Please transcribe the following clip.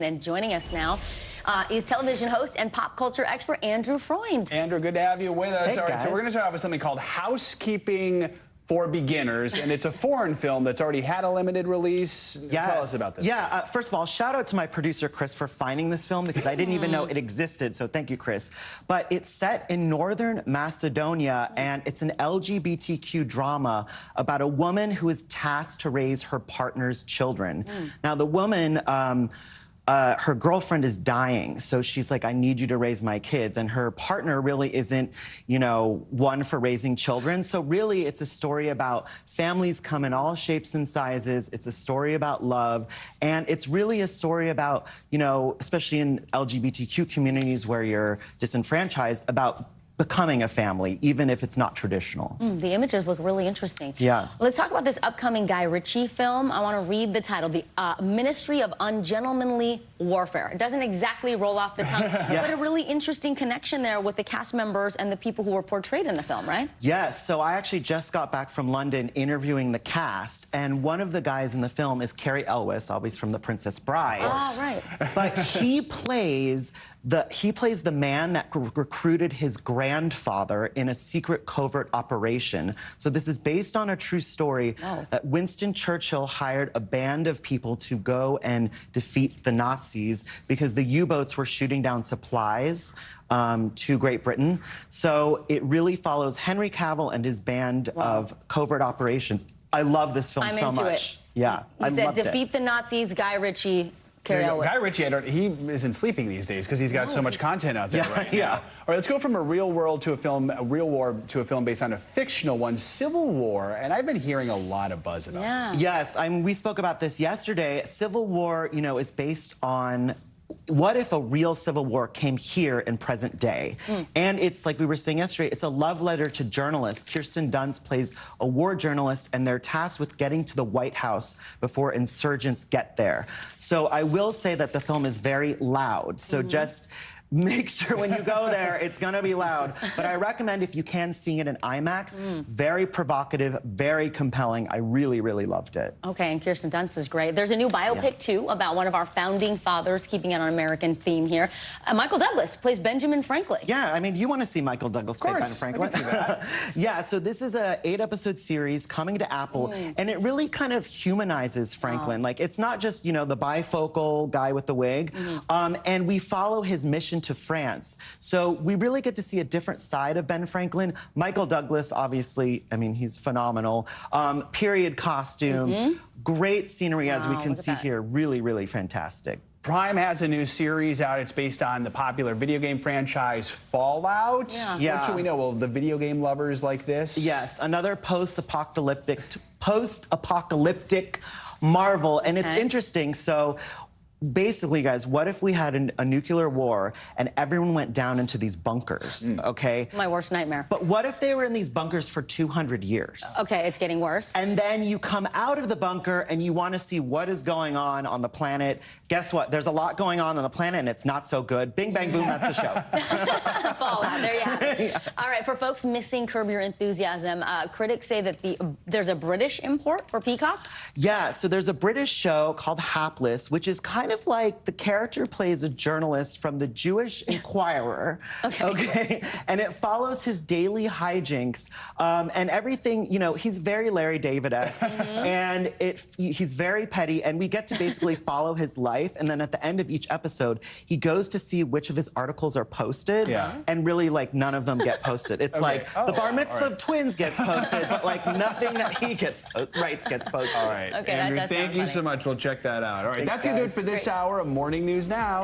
And joining us now is television host and pop culture expert Andrew Freund. Andrew, good to have you with us. Hey, All right, guys. so we're going to start off with something called Housekeeping for Beginners, and it's a foreign film that's already had a limited release. Yes. Tell us about this. Yeah, first of all, shout out to my producer, Chris, for finding this film because I didn't even know it existed, so thank you, Chris. But it's set in northern Macedonia, and it's an LGBTQ drama about a woman who is tasked to raise her partner's children. Now, the woman... her girlfriend is dying, so she's like, I need you to raise my kids. And her partner really isn't, you know, one for raising children. So really, it's a story about families come in all shapes and sizes. It's a story about love. And it's really a story about, you know, especially in LGBTQ communities where you're disenfranchised, about becoming a family, even if it's not traditional. The images look really interesting. Yeah. Let's talk about this upcoming Guy Ritchie film. I want to read the title, The Ministry of Ungentlemanly Warfare. It doesn't exactly roll off the tongue, but a really interesting connection there with the cast members and the people who were portrayed in the film, right? Yes, so I actually just got back from London interviewing the cast, and one of the guys in the film is Cary Elwes, always from The Princess Bride. Oh, right. But he plays the man that recruited his grandfather in a secret covert operation. So this is based on a true story. That Winston Churchill hired a band of people to go and defeat the Nazis because the U-boats were shooting down supplies to Great Britain. So it really follows Henry Cavill and his band of covert operations. I love this film so much. Yeah, I loved it. Defeat the Nazis, Guy Ritchie, Cary Elwes. Guy Ritchie, he isn't sleeping these days because he's got so much content out there right now. All right, let's go from a real war to a film based on a fictional one, Civil War, and I've been hearing a lot of buzz about this. Yes, we spoke about this yesterday. Civil War, you know, is based on what if a real civil war came here in present day? And it's like we were saying yesterday, it's a love letter to journalists. Kirsten Dunst plays a war journalist, and they're tasked with getting to the White House before insurgents get there. So I will say that the film is very loud. So just make sure when you go there, it's gonna be loud. But I recommend, if you can, seeing it in IMAX. Very provocative, very compelling. I really, really loved it. Okay, and Kirsten Dunst is great. There's a new biopic, too, about one of our founding fathers, keeping it on an American theme here. Michael Douglas plays Benjamin Franklin. Yeah, I mean, you want to see Michael Douglas play Ben Franklin? I can see that. Yeah, so this is a 8-episode series coming to Apple, and it really kind of humanizes Franklin. Like, it's not just, you know, the bifocal guy with the wig, and we follow his mission to France. So we really get to see a different side of Ben Franklin. Michael Douglas, obviously, I mean, he's phenomenal. Period costumes, great scenery, as we can see here. Really, really fantastic. Prime has a new series out. It's based on the popular video game franchise Fallout. What should we know? Well, the video game lovers like this? Yes, another post-apocalyptic Marvel, and it's interesting. So basically, guys, what if we had a nuclear war and everyone went down into these bunkers, okay? My worst nightmare. But what if they were in these bunkers for 200 years? Okay, it's getting worse. And then you come out of the bunker and you want to see what is going on the planet. Guess what? There's a lot going on the planet, and it's not so good. Bing, bang, boom, that's the show. Fallout, there you have it. All right, for folks missing Curb Your Enthusiasm, critics say that there's a British import for Peacock? Yeah, so there's a British show called Hapless, which is kind of like the character plays a journalist from the Jewish Inquirer. Okay? And it follows his daily hijinks and everything. You know, he's very Larry David-esque, and he's very petty, and we get to basically follow his life. And then at the end of each episode, he goes to see which of his articles are posted, and really, like, none of them get posted. It's like the bar mitzvah of twins gets posted, but like nothing that he writes gets posted. All right, Andrew, thank you so much. We'll check that out. All right, that's good for this hour of Morning News Now.